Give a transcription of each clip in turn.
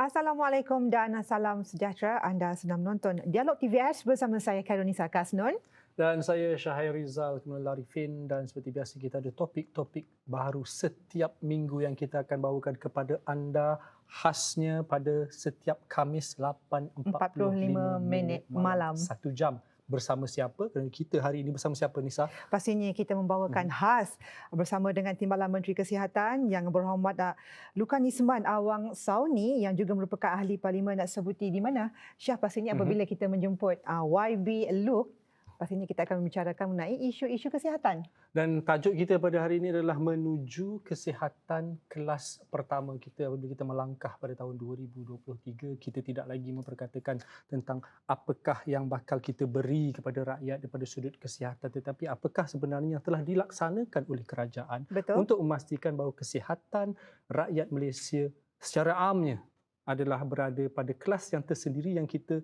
Assalamualaikum dan salam sejahtera. Anda sedang menonton Dialog TVS bersama saya Kairunisa Kasnun. Dan saya Syahir Rizal Kemuliaan Arifin, dan seperti biasa kita ada topik-topik baru setiap minggu yang kita akan bawakan kepada anda, khasnya pada setiap Khamis 8.45 malam. 1 jam. Bersama siapa? Kerana kita hari ini bersama siapa, Nisa? Pastinya kita membawakan khas bersama dengan Timbalan Menteri Kesihatan Yang Berhormat Lukan Isman Awang Sauni yang juga merupakan ahli parlimen nak sebuti di mana. Syah, pastinya apabila kita menjemput YB Luke, pastinya kita akan membicarakan mengenai isu-isu kesihatan. Dan tajuk kita pada hari ini adalah menuju kesihatan kelas pertama kita. Apabila kita melangkah pada tahun 2023, kita tidak lagi memperkatakan tentang apakah yang bakal kita beri kepada rakyat daripada sudut kesihatan, tetapi apakah sebenarnya yang telah dilaksanakan oleh kerajaan untuk memastikan bahawa kesihatan rakyat Malaysia secara amnya adalah berada pada kelas yang tersendiri yang kita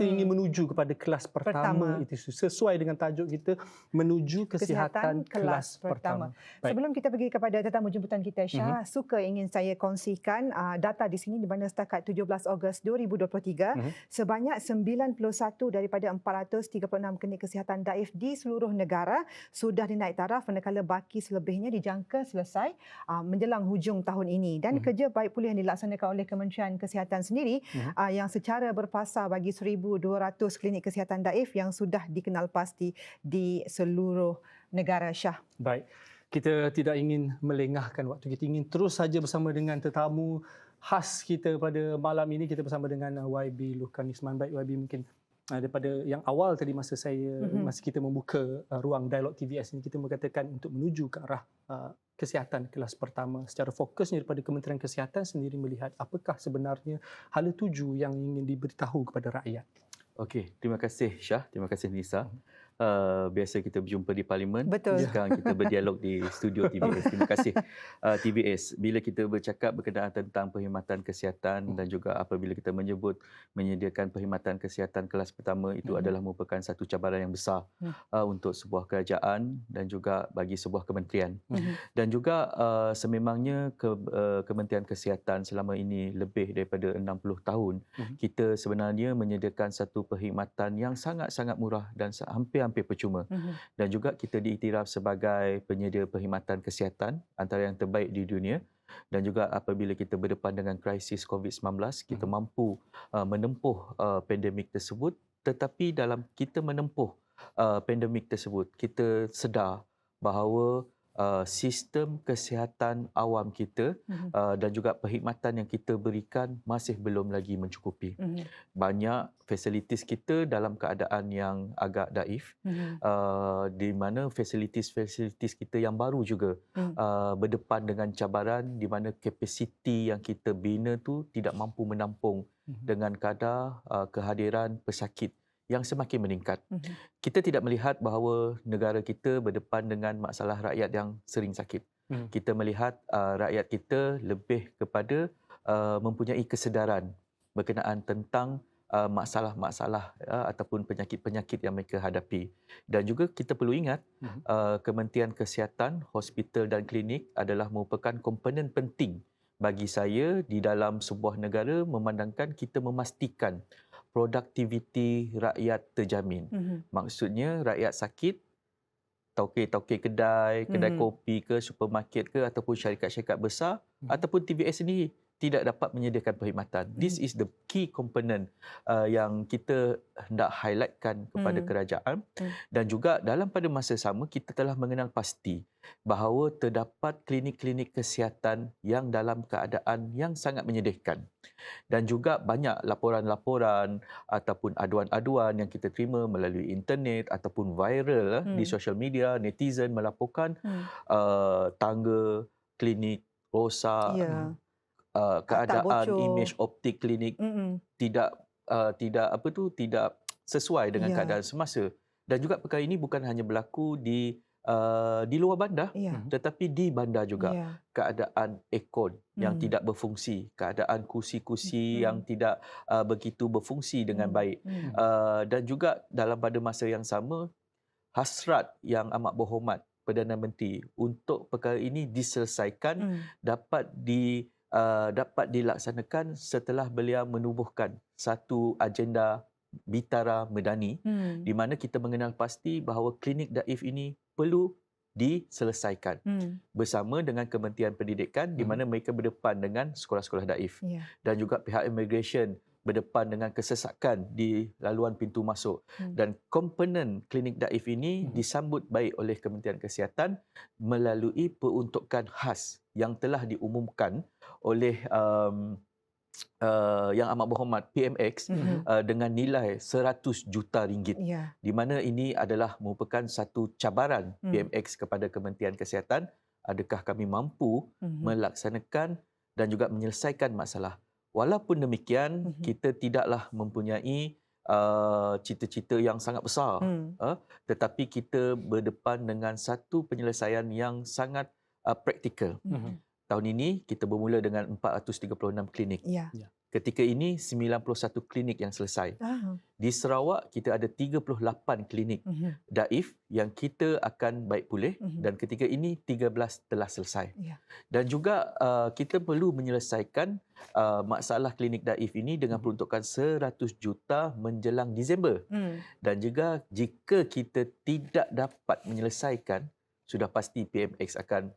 ingin menuju kepada kelas pertama. Itu sesuai dengan tajuk kita, menuju kesihatan kelas pertama. Sebelum kita pergi kepada tetamu jemputan kita, Syah, suka ingin saya kongsikan data di sini di mana setakat 17 Ogos 2023 sebanyak 91 daripada 436 klinik kesihatan daif di seluruh negara sudah dinaik taraf, manakala baki selebihnya dijangka selesai menjelang hujung tahun ini. Dan kerja baik pula yang dilaksanakan oleh Kementerian Kesihatan sendiri yang secara berpasar bagi 1,200 klinik kesihatan daif yang sudah dikenal pasti di seluruh negara, Syah. Baik, kita tidak ingin melengahkan waktu, kita ingin terus saja bersama dengan tetamu khas kita pada malam ini. Kita bersama dengan YB Lukan Isman. Baik YB, mungkin daripada yang awal tadi masa kita membuka ruang Dialog TVS ini, kita mengatakan untuk menuju ke arah kesihatan kelas pertama. Secara fokusnya daripada Kementerian Kesihatan sendiri melihat apakah sebenarnya hala tuju yang ingin diberitahu kepada rakyat. Okey, terima kasih Syah, terima kasih Nisa. Biasa kita berjumpa di Parlimen, sekarang kita berdialog di studio TVS. Terima kasih TVS. Bila kita bercakap berkenaan tentang perkhidmatan kesihatan dan juga apabila kita menyebut menyediakan perkhidmatan kesihatan kelas pertama, itu adalah merupakan satu cabaran yang besar untuk sebuah kerajaan dan juga bagi sebuah kementerian. Dan juga sememangnya Kementerian Kesihatan selama ini lebih daripada 60 tahun, kita sebenarnya menyediakan satu perkhidmatan yang sangat-sangat murah dan hampir percuma. Dan juga kita diiktiraf sebagai penyedia perkhidmatan kesihatan antara yang terbaik di dunia. Dan juga apabila kita berdepan dengan krisis COVID-19, kita mampu menempuh pandemik tersebut. Tetapi dalam kita menempuh pandemik tersebut, kita sedar bahawa sistem kesihatan awam kita dan juga perkhidmatan yang kita berikan masih belum lagi mencukupi. Banyak fasilitis kita dalam keadaan yang agak daif, di mana fasilitis kita yang baru juga berdepan dengan cabaran di mana kapasiti yang kita bina tu tidak mampu menampung dengan kadar kehadiran pesakit yang semakin meningkat. Kita tidak melihat bahawa negara kita berdepan dengan masalah rakyat yang sering sakit. Kita melihat rakyat kita lebih kepada mempunyai kesedaran berkenaan tentang masalah-masalah ataupun penyakit-penyakit yang mereka hadapi. Dan juga kita perlu ingat Kementerian Kesihatan, hospital dan klinik adalah merupakan komponen penting bagi saya di dalam sebuah negara, memandangkan kita memastikan produktiviti rakyat terjamin. Maksudnya rakyat sakit, tauke-tauke kedai kopi ke, supermarket ke, ataupun syarikat-syarikat besar ataupun TVS sendiri tidak dapat menyediakan perkhidmatan. This is the key component yang kita hendak highlightkan kepada kerajaan. Dan juga dalam pada masa sama kita telah mengenal pasti bahawa terdapat klinik-klinik kesihatan yang dalam keadaan yang sangat menyedihkan. Dan juga banyak laporan-laporan ataupun aduan-aduan yang kita terima melalui internet ataupun viral di social media, netizen melaporkan tangga klinik rosak, keadaan imej optik klinik tidak sesuai dengan keadaan semasa. Dan juga perkara ini bukan hanya berlaku di luar bandar, tetapi di bandar juga. Keadaan aircon yang tidak berfungsi, keadaan kursi-kursi yang tidak begitu berfungsi dengan baik. Dan juga dalam pada masa yang sama, hasrat yang amat berhormat Perdana Menteri untuk perkara ini diselesaikan, dapat dapat dilaksanakan setelah beliau menubuhkan satu agenda Bitara Medani di mana kita mengenal pasti bahawa klinik daif ini perlu diselesaikan bersama dengan Kementerian Pendidikan di mana mereka berdepan dengan sekolah-sekolah daif dan juga pihak immigration berdepan dengan kesesakan di laluan pintu masuk dan komponen klinik daif ini disambut baik oleh Kementerian Kesihatan melalui peruntukan khas yang telah diumumkan oleh Yang Amat Berhormat PMX dengan nilai 100 juta ringgit di mana ini adalah merupakan satu cabaran PMX kepada Kementerian Kesihatan, adakah kami mampu melaksanakan dan juga menyelesaikan masalah. Walaupun demikian kita tidaklah mempunyai cita-cita yang sangat besar tetapi kita berdepan dengan satu penyelesaian yang sangat praktikal. Tahun ini kita bermula dengan 436 klinik. Ketika ini 91 klinik yang selesai. Di Sarawak kita ada 38 klinik daif yang kita akan baik pulih dan ketika ini 13 telah selesai. Dan juga kita perlu menyelesaikan masalah klinik daif ini dengan peruntukan 100 juta menjelang Disember. Dan juga jika kita tidak dapat menyelesaikan, sudah pasti PMX akan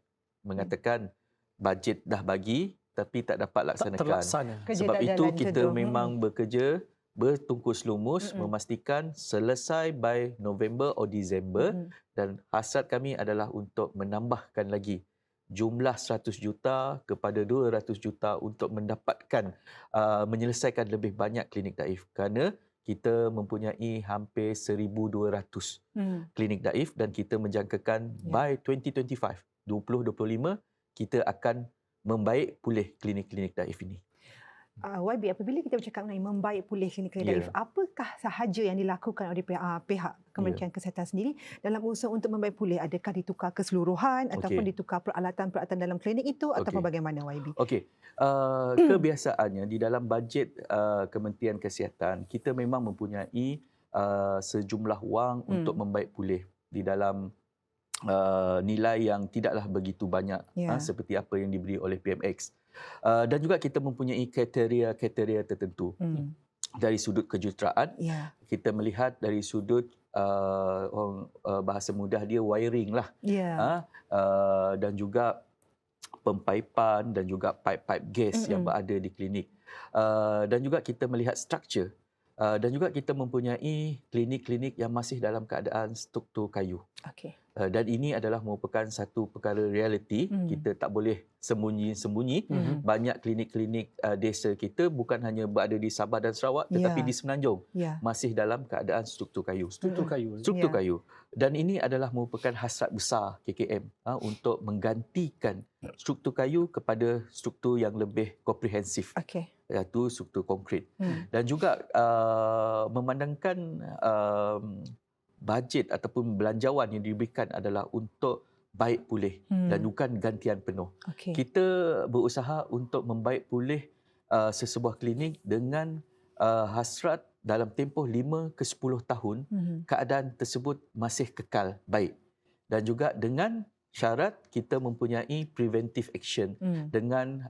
mengatakan bajet dah bagi tapi tak dapat laksanakan. Sebab itu kita memang bekerja bertungkus lumus memastikan selesai by November atau Disember dan hasrat kami adalah untuk menambahkan lagi jumlah 100 juta kepada 200 juta untuk mendapatkan menyelesaikan lebih banyak klinik daif kerana kita mempunyai hampir 1,200 klinik daif dan kita menjangkakan by 2025 kita akan membaik pulih klinik-klinik daif ini. YB, apabila kita bercakap mengenai membaik pulih klinik-klinik daif, apakah sahaja yang dilakukan oleh pihak Kementerian Kesihatan sendiri dalam usaha untuk membaik pulih? Adakah ditukar keseluruhan ataupun ditukar peralatan-peralatan dalam klinik itu ataupun bagaimana YB? Kebiasaannya di dalam bajet Kementerian Kesihatan kita memang mempunyai sejumlah wang untuk membaik pulih di dalam nilai yang tidaklah begitu banyak seperti apa yang diberi oleh PMX. Dan juga kita mempunyai kriteria-kriteria tertentu. Dari sudut kejuruteraan, kita melihat dari sudut bahasa mudah dia wiring lah. Dan juga pempaipan dan juga pipe-pipe gas yang berada di klinik. Dan juga kita melihat struktur. Dan juga kita mempunyai klinik-klinik yang masih dalam keadaan struktur kayu. Dan ini adalah merupakan satu perkara realiti. Kita tak boleh sembunyi-sembunyi. Banyak klinik-klinik desa kita bukan hanya berada di Sabah dan Sarawak tetapi di Semenanjung masih dalam keadaan struktur kayu. Struktur kayu. Dan ini adalah merupakan hasrat besar KKM untuk menggantikan struktur kayu kepada struktur yang lebih komprehensif. Iaitu struktur konkrit. Dan juga memandangkan bajet ataupun belanjawan yang diberikan adalah untuk baik pulih dan bukan gantian penuh. Kita berusaha untuk membaik pulih sesebuah klinik dengan hasrat dalam tempoh 5 ke 10 tahun keadaan tersebut masih kekal baik. Dan juga dengan syarat kita mempunyai preventive action dengan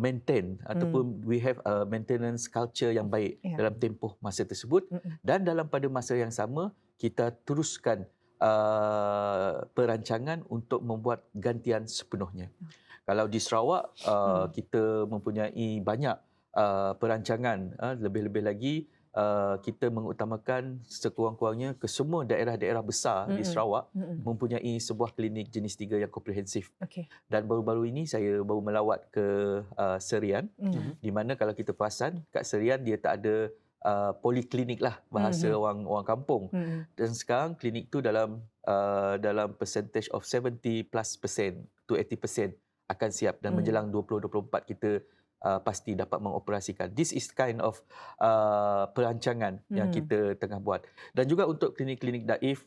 maintain ataupun we have a maintenance culture yang baik dalam tempoh masa tersebut dan dalam pada masa yang sama kita teruskan perancangan untuk membuat gantian sepenuhnya. Kalau di Sarawak kita mempunyai banyak perancangan, lebih-lebih lagi kita mengutamakan sekurang-kurangnya ke semua daerah-daerah besar di Sarawak mempunyai sebuah klinik jenis 3 yang komprehensif. Dan baru-baru ini saya baru melawat ke Serian di mana kalau kita perasan kat Serian dia tak ada poliklinik lah bahasa orang kampung. Dan sekarang klinik tu dalam percentage of 70+% to 80% akan siap dan menjelang 2024 kita pasti dapat mengoperasikan. This is kind of perancangan yang kita tengah buat. Dan juga untuk klinik-klinik daif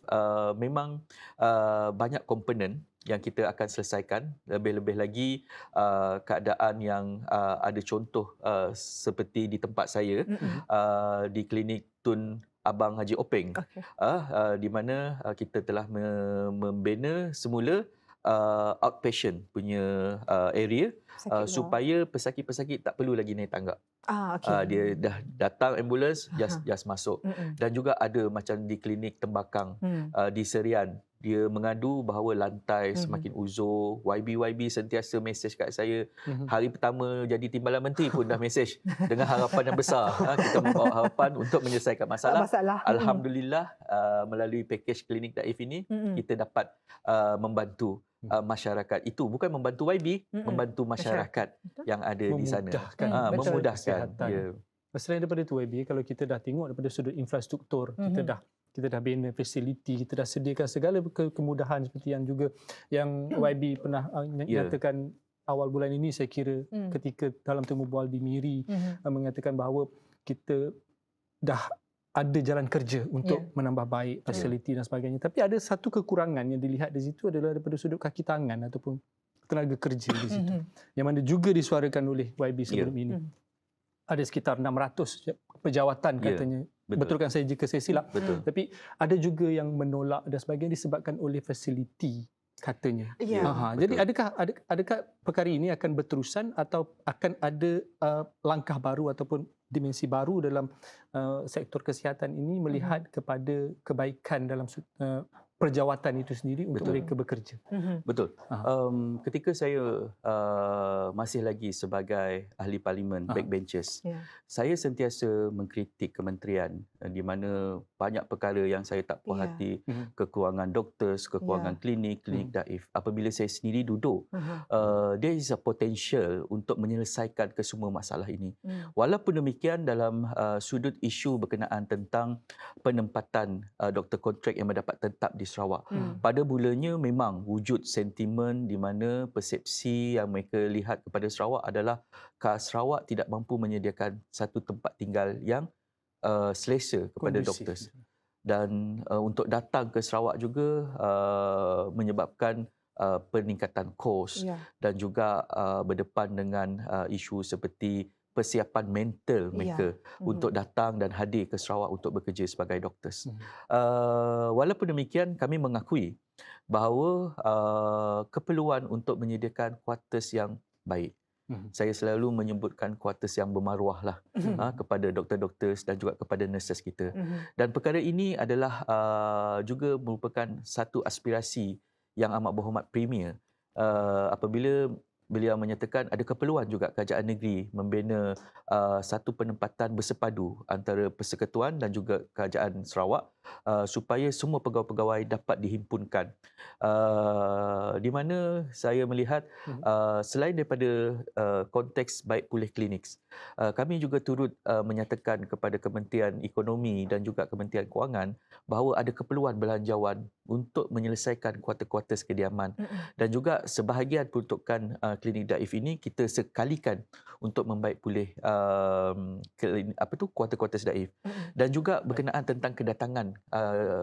memang banyak komponen yang kita akan selesaikan. Lebih-lebih lagi keadaan yang ada contoh seperti di tempat saya di klinik Tun Abang Haji Openg di mana kita telah membina semula outpatient punya area supaya pesakit-pesakit tak perlu lagi naik tangga. Dia dah datang ambulans, just masuk. Dan juga ada macam di klinik Tembakang, di Serian, dia mengadu bahawa lantai semakin uzur. YB sentiasa mesej kat saya. Hari pertama jadi timbalan menteri pun dah mesej dengan harapan yang besar. Kita membawa harapan untuk menyelesaikan masalah. Alhamdulillah, melalui pakej klinik Daif ini, kita dapat membantu masyarakat. Itu bukan membantu YB, membantu masyarakat yang ada di sana. Memudahkan. Selain daripada itu YB, kalau kita dah tengok daripada sudut infrastruktur, kita dah bina fasiliti, kita dah sediakan segala kemudahan seperti yang juga yang YB pernah nyatakan awal bulan ini, saya kira ketika dalam temu bual di Miri, mengatakan bahawa kita dah ada jalan kerja untuk menambah baik fasiliti dan sebagainya. Tapi ada satu kekurangan yang dilihat di situ adalah daripada sudut kaki tangan ataupun tenaga kerja di situ. Yang mana juga disuarakan oleh YB sebelum ini. Ada sekitar 600 pejawatan katanya. Betulkan saya jika saya silap. Tapi ada juga yang menolak dan sebagainya disebabkan oleh fasiliti katanya. Jadi adakah perkara ini akan berterusan atau akan ada langkah baru ataupun dimensi baru dalam sektor kesihatan ini melihat kepada kebaikan dalam perjawatan itu sendiri untuk mereka bekerja? Betul. Ketika saya masih lagi sebagai ahli parlimen, backbenchers, saya sentiasa mengkritik kementerian di mana banyak perkara yang saya tak puas hati, kekurangan doktor, kekurangan klinik Daif. Apabila saya sendiri duduk, there is a potential untuk menyelesaikan kesemua masalah ini. Walaupun demikian, dalam sudut isu berkenaan tentang penempatan doktor kontrak yang mendapat tetap di Sarawak. Pada mulanya memang wujud sentimen di mana persepsi yang mereka lihat kepada Sarawak adalah Sarawak tidak mampu menyediakan satu tempat tinggal yang selesa kepada doktor. Dan untuk datang ke Sarawak juga menyebabkan peningkatan kos dan juga berdepan dengan isu seperti persiapan mental mereka untuk datang dan hadir ke Sarawak untuk bekerja sebagai doktor. Walaupun demikian, kami mengakui bahawa keperluan untuk menyediakan kuartus yang baik. Saya selalu menyebutkan kuartus yang bermaruah lah kepada doktor-doktor dan juga kepada nurses kita. Dan perkara ini adalah juga merupakan satu aspirasi yang amat berhormat Premier apabila beliau menyatakan ada keperluan juga kerajaan negeri membina satu penempatan bersepadu antara Persekutuan dan juga Kerajaan Sarawak supaya semua pegawai-pegawai dapat dihimpunkan. Di mana saya melihat selain daripada konteks baik pulih klinik, kami juga turut menyatakan kepada Kementerian Ekonomi dan juga Kementerian Kewangan bahawa ada keperluan belanjawan untuk menyelesaikan kuartus-kuartus kediaman dan juga sebahagian peruntukan klinik Daif ini kita sekalikan untuk membaik pulih kuartus-kuartus Daif. Dan juga berkenaan tentang kedatangan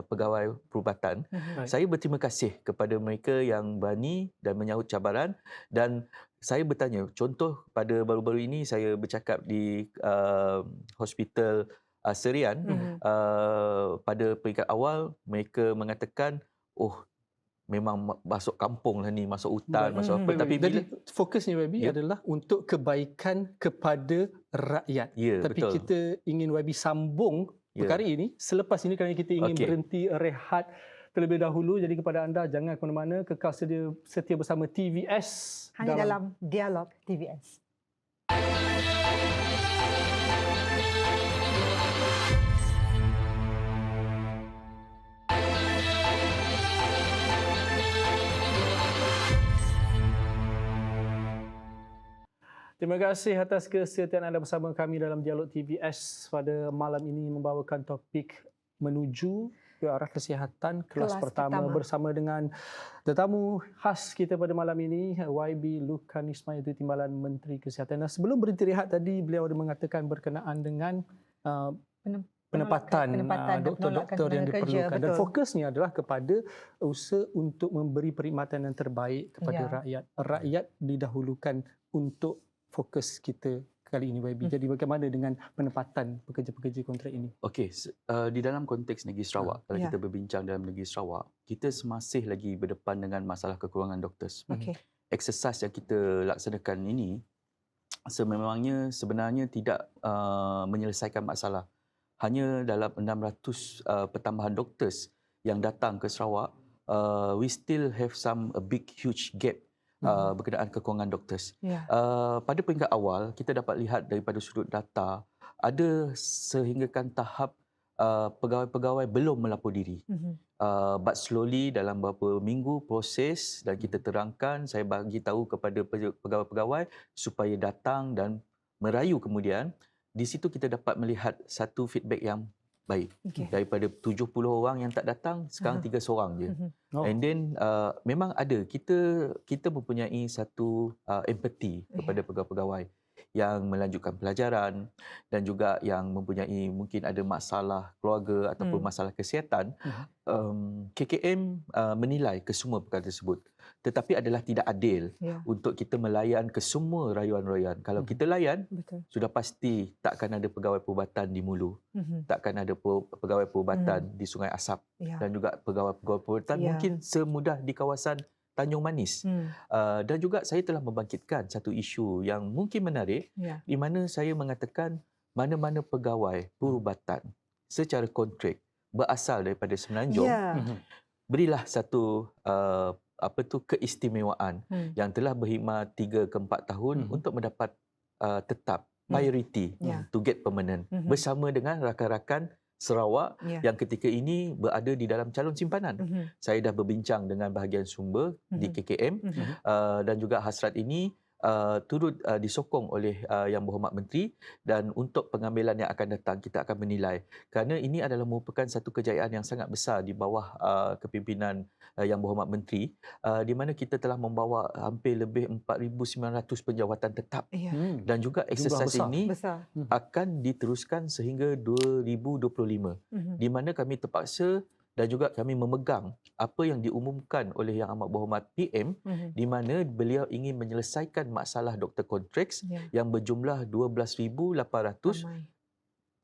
pegawai perubatan, saya berterima kasih kepada mereka yang berani dan menyahut cabaran. Dan saya bertanya, contoh pada baru-baru ini saya bercakap di hospital Serian, pada peringkat awal mereka mengatakan, memang masuk kampung lah ni, masuk hutan, masuk apa. Tapi jadi fokusnya YB adalah untuk kebaikan kepada rakyat. Tapi betul. Kita ingin YB sambung perkara ini. Selepas ini kerana kita ingin berhenti rehat terlebih dahulu. Jadi kepada anda, jangan ke mana-mana, kekal setia bersama TVS. Hanya dalam Dialog TVS. Terima kasih atas kesetiaan anda bersama kami dalam Dialog TVS pada malam ini, membawakan topik menuju ke arah kesihatan kelas pertama bersama dengan tetamu khas kita pada malam ini, YB Lukan Ismail, itu Timbalan Menteri Kesihatan. Dan sebelum berhenti rehat tadi, beliau ada mengatakan berkenaan dengan penempatan doktor-doktor yang diperlukan. Dan fokusnya adalah kepada usaha untuk memberi perkhidmatan yang terbaik kepada rakyat. Rakyat didahulukan untuk fokus kita kali ini, YB. Jadi bagaimana dengan penempatan pekerja-pekerja kontrak ini? Okey, di dalam konteks negeri Sarawak, kalau kita berbincang dalam negeri Sarawak, kita masih lagi berdepan dengan masalah kekurangan doktor. exercise yang kita laksanakan ini sebenarnya tidak menyelesaikan masalah. Hanya dalam 600 pertambahan doktor yang datang ke Sarawak, we still have a big huge gap berkenaan kekurangan doktor. Pada peringkat awal kita dapat lihat daripada sudut data ada sehinggakan tahap pegawai-pegawai belum melapor diri. But slowly dalam beberapa minggu proses dan kita terangkan, saya bagi tahu kepada pegawai-pegawai supaya datang dan merayu kemudian. Di situ kita dapat melihat satu feedback yang baik. Daripada 70 orang yang tak datang, sekarang 3 seorang je. And then memang ada, kita mempunyai satu empathy kepada pegawai-pegawai yang melanjutkan pelajaran dan juga yang mempunyai mungkin ada masalah keluarga ataupun masalah kesihatan. KKM menilai kesemua perkara tersebut. Tetapi adalah tidak adil untuk kita melayan ke semua rayuan-rayuan. Kalau kita layan, sudah pasti takkan ada pegawai perubatan di Mulu. Takkan ada pegawai perubatan di Sungai Asap. Dan juga pegawai-pegawai perubatan mungkin semudah di kawasan Tanjung Manis. Dan juga saya telah membangkitkan satu isu yang mungkin menarik di mana saya mengatakan mana-mana pegawai perubatan secara kontrak berasal daripada Semenanjung, berilah satu keistimewaan yang telah berkhidmat 3 ke 4 tahun untuk mendapat tetap priority to get permanent bersama dengan rakan-rakan Sarawak yang ketika ini berada di dalam calon simpanan. Saya dah berbincang dengan bahagian sumber di KKM dan juga hasrat ini turut disokong oleh Yang Berhormat Menteri, dan untuk pengambilan yang akan datang kita akan menilai kerana ini adalah merupakan satu kejayaan yang sangat besar di bawah kepimpinan Yang Berhormat Menteri, di mana kita telah membawa hampir lebih 4,900 penjawatan tetap dan juga eksersis ini akan diteruskan sehingga 2025 di mana kami terpaksa dan juga kami memegang apa yang diumumkan oleh Yang Amat Berhormat PM di mana beliau ingin menyelesaikan masalah doktor kontrak yang berjumlah 12,800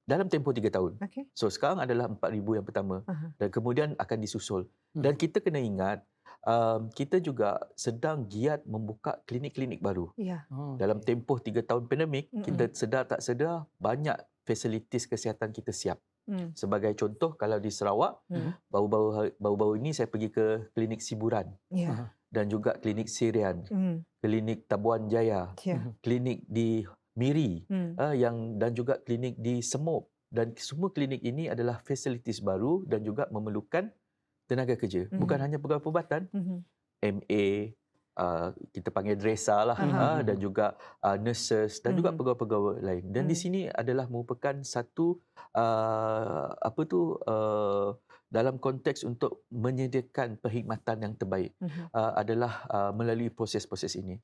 dalam tempoh 3 tahun. So sekarang adalah 4,000 yang pertama dan kemudian akan disusul. Dan kita kena ingat kita juga sedang giat membuka klinik-klinik baru. Dalam tempoh 3 tahun pandemik, kita sedar tak sedar banyak fasilitis kesihatan kita siap. Sebagai contoh, kalau di Sarawak, baru-baru ini saya pergi ke klinik Siburan dan juga klinik Sirian, klinik Tabuan Jaya, klinik di Miri dan juga klinik di Semop. Dan semua klinik ini adalah fasilitis baru dan juga memerlukan tenaga kerja. Bukan hanya pegawai perubatan, MA, kita panggil dresa lah, dan juga nurses dan juga pegawai-pegawai lain. Dan di sini adalah merupakan satu dalam konteks untuk menyediakan perkhidmatan yang terbaik adalah melalui proses-proses ini.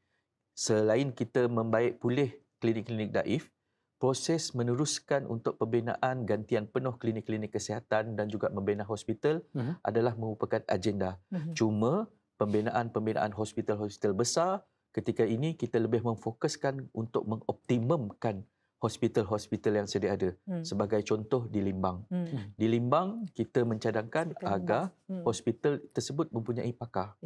Selain kita membaik pulih klinik-klinik daif, proses meneruskan untuk pembinaan gantian penuh klinik-klinik kesihatan dan juga membina hospital adalah merupakan agenda. Cuma pembinaan hospital-hospital besar ketika ini kita lebih memfokuskan untuk mengoptimumkan hospital-hospital yang sedia ada. Sebagai contoh di Limbang. Di Limbang kita mencadangkan agar hospital tersebut mempunyai pakar.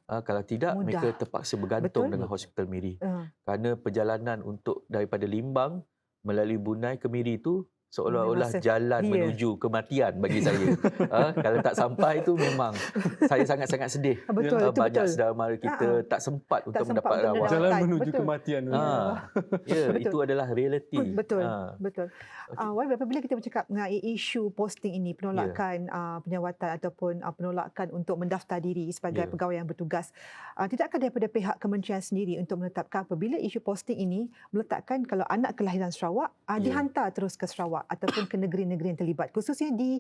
Kalau tidak mereka terpaksa bergantung dengan hospital Miri. Kerana perjalanan untuk daripada Limbang melalui Bunai ke Miri itu seolah-olah jalan menuju kematian bagi saya. Kalau tak sampai itu memang saya sangat-sangat sedih. Banyak saudara mara kita tak sempat untuk mendapat rawat. Jalan menuju kematian. Itu adalah realiti. Betul. Apabila kita bercakap mengenai isu posting ini, penolakan penjawatan ataupun penolakan untuk mendaftar diri sebagai pegawai yang bertugas, tidakkah daripada pihak kementerian sendiri untuk menetapkan apabila isu posting ini meletakkan kalau anak kelahiran Sarawak dihantar terus ke Sarawak ataupun ke negeri-negeri yang terlibat, khususnya di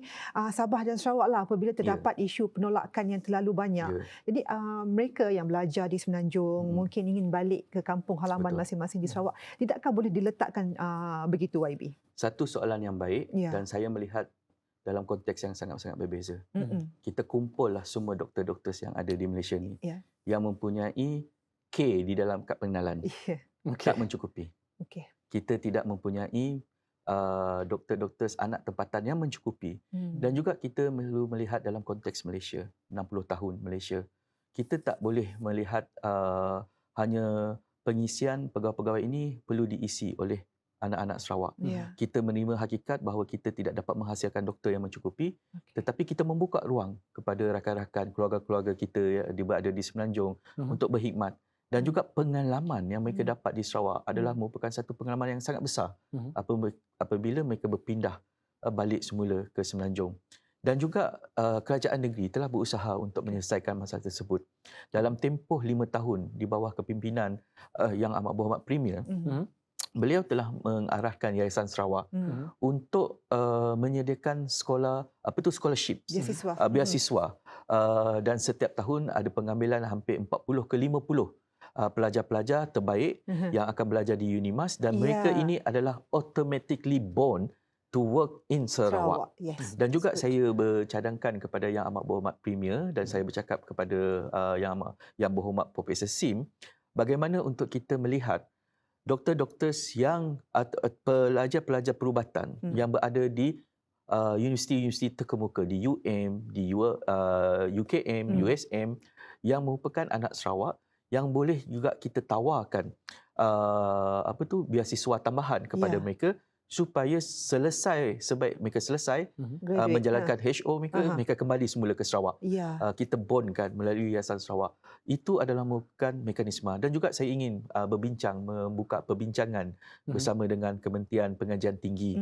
Sabah dan Sarawak lah, apabila terdapat isu penolakan yang terlalu banyak. Jadi mereka yang belajar di Semenanjung mungkin ingin balik ke kampung halaman masing-masing di Sarawak, tidakkah boleh diletakkan begitu, YB? Satu soalan yang baik dan saya melihat dalam konteks yang sangat-sangat berbeza. Kita kumpullah semua doktor-doktor yang ada di Malaysia ni yang mempunyai K di dalam kad pengenalan. Tak mencukupi. Kita tidak mempunyai doktor-doktor anak tempatan yang mencukupi. Dan juga kita perlu melihat dalam konteks Malaysia, 60 tahun Malaysia. Kita tak boleh melihat hanya pengisian pegawai-pegawai ini perlu diisi oleh anak-anak Sarawak. Kita menerima hakikat bahawa kita tidak dapat menghasilkan doktor yang mencukupi, tetapi kita membuka ruang kepada rakan-rakan, keluarga-keluarga kita yang berada di Semenanjung untuk berkhidmat. Dan juga pengalaman yang mereka dapat di Sarawak adalah merupakan satu pengalaman yang sangat besar apabila mereka berpindah balik semula ke Semenanjung. Dan juga kerajaan negeri telah berusaha untuk menyelesaikan masalah tersebut. Dalam tempoh 5 tahun di bawah kepimpinan Yang Amat Berhormat Premier, beliau telah mengarahkan Yayasan Sarawak untuk menyediakan scholarship, beasiswa. Dan setiap tahun ada pengambilan hampir 40 ke 50 pelajar-pelajar terbaik yang akan belajar di UNIMAS, dan mereka ini adalah automatically born to work in Sarawak. Dan juga saya bercadangkan kepada Yang Amat Berhormat Premier dan saya bercakap kepada Yang Berhormat Profesor Sim, bagaimana untuk kita melihat doktor-doktor yang pelajar-pelajar perubatan yang berada di universiti-universiti terkemuka di di UKM, USM, yang merupakan anak Sarawak, yang boleh juga kita tawarkan beasiswa tambahan kepada mereka supaya sebaik mereka selesai menjalankan HO mereka kembali semula ke Sarawak. Kita bondkan melalui Yayasan Sarawak. Itu adalah merupakan mekanisme. Dan juga saya ingin membuka perbincangan bersama dengan Kementerian Pengajian Tinggi,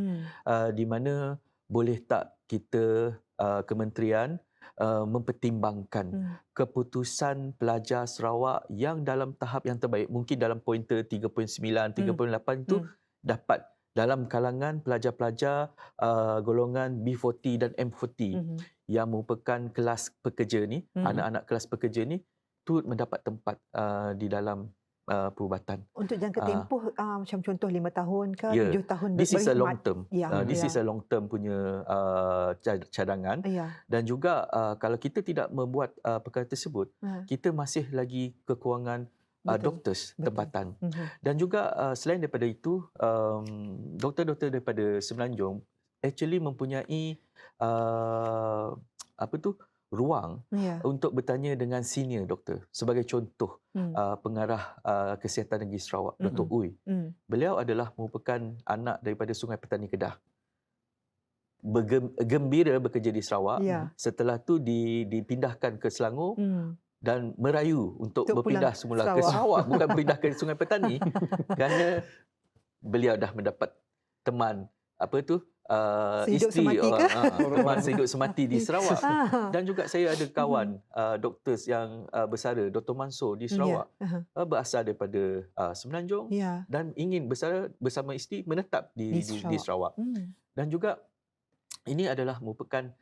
di mana boleh tak kita kementerian mempertimbangkan keputusan pelajar Sarawak yang dalam tahap yang terbaik, mungkin dalam pointer 3.9, 3.8 itu dapat dalam kalangan pelajar-pelajar golongan B40 dan M40 yang merupakan kelas pekerja ni, anak-anak kelas pekerja ni turut mendapat tempat di dalam perubatan. Untuk jangka tempoh macam contoh 5 tahun ke 7 tahun This is a long term. This is a long term punya cadangan. Dan juga kalau kita tidak membuat perkara tersebut, kita masih lagi kekurangan doktors tempatan. Dan juga selain daripada itu, doktor-doktor daripada Semenanjung actually mempunyai ruang untuk bertanya dengan senior doktor. Sebagai contoh, pengarah Kesihatan Negeri Sarawak, Dr. Uy. Beliau adalah merupakan anak daripada Sungai Petani Kedah. Gembira bekerja di Sarawak. Setelah tu dipindahkan ke Selangor dan merayu untuk berpindah semula ke Sarawak, bukan berpindah ke Sungai Petani, kerana beliau dah mendapat teman isteri teman sehidup semati di Sarawak. Dan juga saya ada kawan doktor yang bersara, Dr. Mansur di Sarawak, berasal daripada Semenanjung dan ingin bersama isteri menetap di Sarawak. Dan juga ini adalah merupakan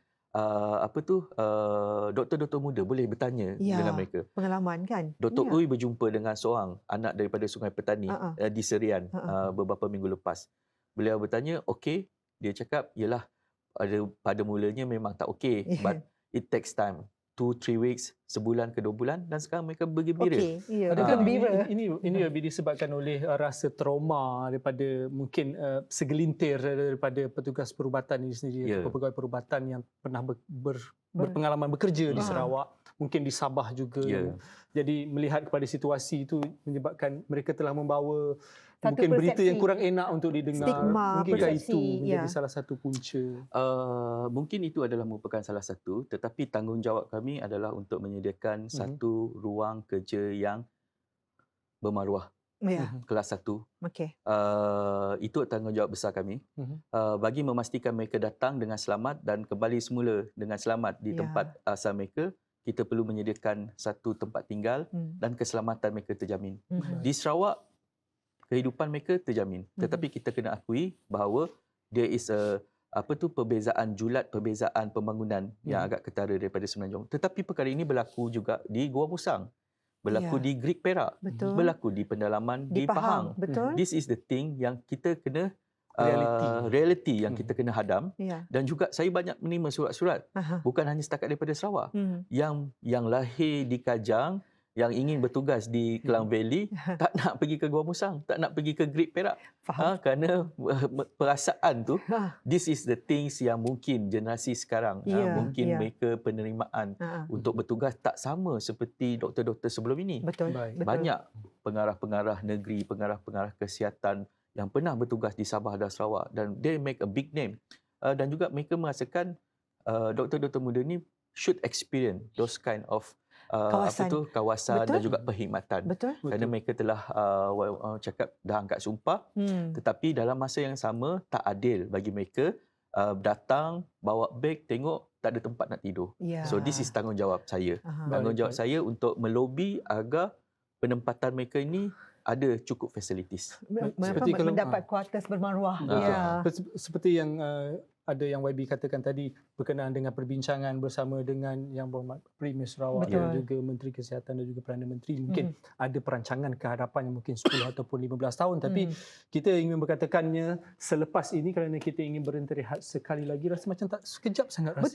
doktor-doktor muda boleh bertanya dengan mereka. Pengalaman kan. Dr. Uy berjumpa dengan seorang anak daripada Sungai Petani di Serian beberapa minggu lepas. Beliau bertanya, okey. Dia cakap, yelah, pada mulanya memang tak okey, but it takes time. 2-3 weeks, sebulan ke 2 bulan, dan sekarang mereka bergembira. Adakah ini lebih disebabkan oleh rasa trauma daripada mungkin segelintir daripada petugas perubatan ini sendiri, pegawai perubatan yang pernah berpengalaman bekerja di Sarawak, mungkin di Sabah juga. Jadi melihat kepada situasi itu menyebabkan mereka telah membawa mungkin berita yang kurang enak untuk didengar. Stigma, mungkinkah itu menjadi salah satu punca? Mungkin itu adalah merupakan salah satu, tetapi tanggungjawab kami adalah untuk menyediakan satu ruang kerja yang bermaruah. Kelas 1. Itu tanggungjawab besar kami. Bagi memastikan mereka datang dengan selamat dan kembali semula dengan selamat di tempat asal mereka, kita perlu menyediakan satu tempat tinggal dan keselamatan mereka terjamin. Di Sarawak, kehidupan mereka terjamin. Tetapi kita kena akui bahawa there is perbezaan julat, perbezaan pembangunan yang agak ketara daripada Semenanjung. Tetapi perkara ini berlaku juga di Gua Musang. Berlaku di Greek Perak. Berlaku di pendalaman di Pahang. This is the thing yang kita kena reality yang kita kena hadam. Dan juga saya banyak menerima surat-surat bukan hanya setakat daripada Sarawak yang lahir di Kajang, yang ingin bertugas di Klang Valley tak nak pergi ke Gua Musang, tak nak pergi ke Great Perak. Kerana perasaan tu, this is the things yang mungkin generasi sekarang, mungkin mereka penerimaan untuk bertugas tak sama seperti doktor-doktor sebelum ini. Betul. Banyak pengarah-pengarah negeri, pengarah-pengarah kesihatan yang pernah bertugas di Sabah dan Sarawak dan they make a big name. Dan juga mereka merasakan doktor-doktor muda ni should experience those kind of kawasan dan juga perkhidmatan. Kerana mereka telah cakap dah angkat sumpah, tetapi dalam masa yang sama tak adil bagi mereka datang bawa beg tengok tak ada tempat nak tidur. So this is tanggungjawab saya. Tanggungjawab saya untuk melobi agar penempatan mereka ini ada cukup facilities. Mendapat kuartus bermaruah. Seperti yang ada yang YB katakan tadi berkenaan dengan perbincangan bersama dengan yang berhormat Premier Sarawak dan juga Menteri Kesihatan dan juga Perdana Menteri, mungkin ada perancangan ke hadapan yang mungkin 10 ataupun 15 tahun, tapi kita ingin berkatakannya selepas ini kerana kita ingin berhenti rehat sekali lagi, rasa macam tak sekejap sangat rasa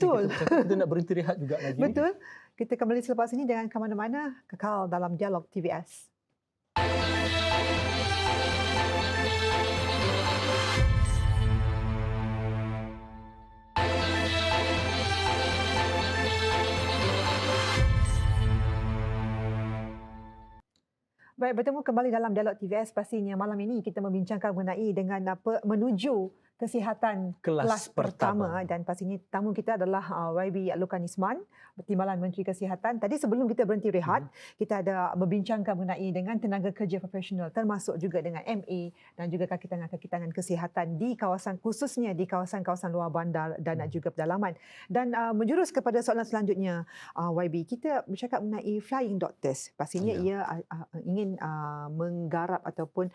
kita nak berhenti rehat juga lagi. Betul. Kita kembali selepas ini, jangan ke mana-mana, kekal dalam Dialog TVS. Baik, bertemu kembali dalam Dialog TVS. Pastinya malam ini kita membincangkan mengenai dengan menuju kesihatan kelas pertama, dan pastinya tamu kita adalah YB Lukan Isman, Timbalan Menteri Kesihatan. Tadi sebelum kita berhenti rehat, kita ada membincangkan mengenai dengan tenaga kerja profesional, termasuk juga dengan MA dan juga kaki tangan kesihatan di kawasan, khususnya di kawasan-kawasan luar bandar dan juga pedalaman. Dan menjurus kepada soalan selanjutnya, YB, kita bercakap mengenai flying doctors. Pastinya ia ingin menggarap ataupun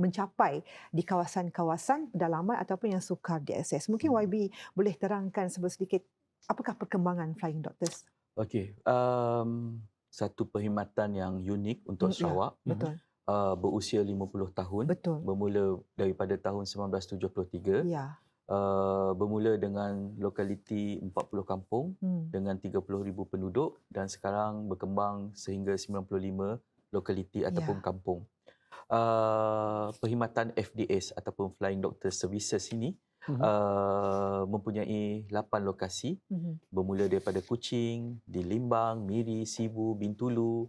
mencapai di kawasan-kawasan pedalaman ataupun yang sukar diakses. Mungkin YB boleh terangkan sedikit apakah perkembangan flying doctors? Okey, satu perkhidmatan yang unik untuk Sarawak. Betul. Berusia 50 tahun. Betul. Bermula daripada tahun 1973. Bermula dengan lokaliti 40 kampung dengan 30,000 penduduk dan sekarang berkembang sehingga 95 lokaliti ataupun kampung. Perkhidmatan FDS ataupun Flying Doctor Services ini mempunyai 8 lokasi, bermula daripada Kuching, di Limbang, Miri, Sibu, Bintulu,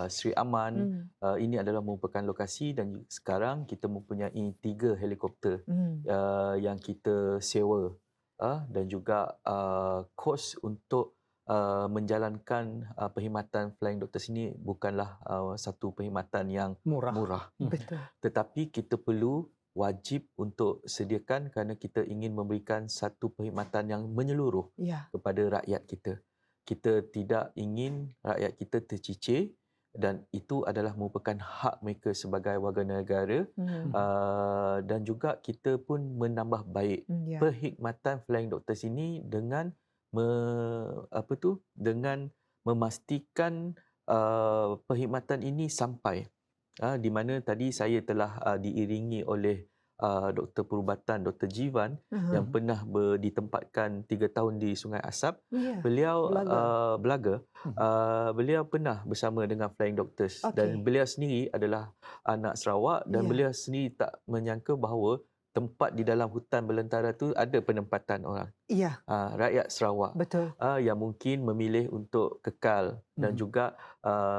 Sri Aman. Ini adalah merupakan lokasi dan sekarang kita mempunyai 3 helikopter yang kita sewa dan juga kos untuk menjalankan perkhidmatan Flying Doctors ini bukanlah satu perkhidmatan yang murah. Betul. Tetapi kita perlu wajib untuk sediakan kerana kita ingin memberikan satu perkhidmatan yang menyeluruh kepada rakyat kita. Kita tidak ingin rakyat kita tercicir dan itu adalah merupakan hak mereka sebagai warga negara. Dan juga kita pun menambah baik perkhidmatan Flying Doctors ini dengan dengan memastikan perkhidmatan ini sampai di mana tadi saya telah diiringi oleh Doktor Perubatan Dr. Jivan yang pernah ditempatkan 3 tahun di Sungai Asap. Beliau Belaga. Beliau pernah bersama dengan Flying Doctors dan beliau sendiri adalah anak Sarawak dan beliau sendiri tak menyangka bahawa tempat di dalam hutan belantara tu ada penempatan orang. Rakyat Sarawak. Betul. Yang mungkin memilih untuk kekal dan juga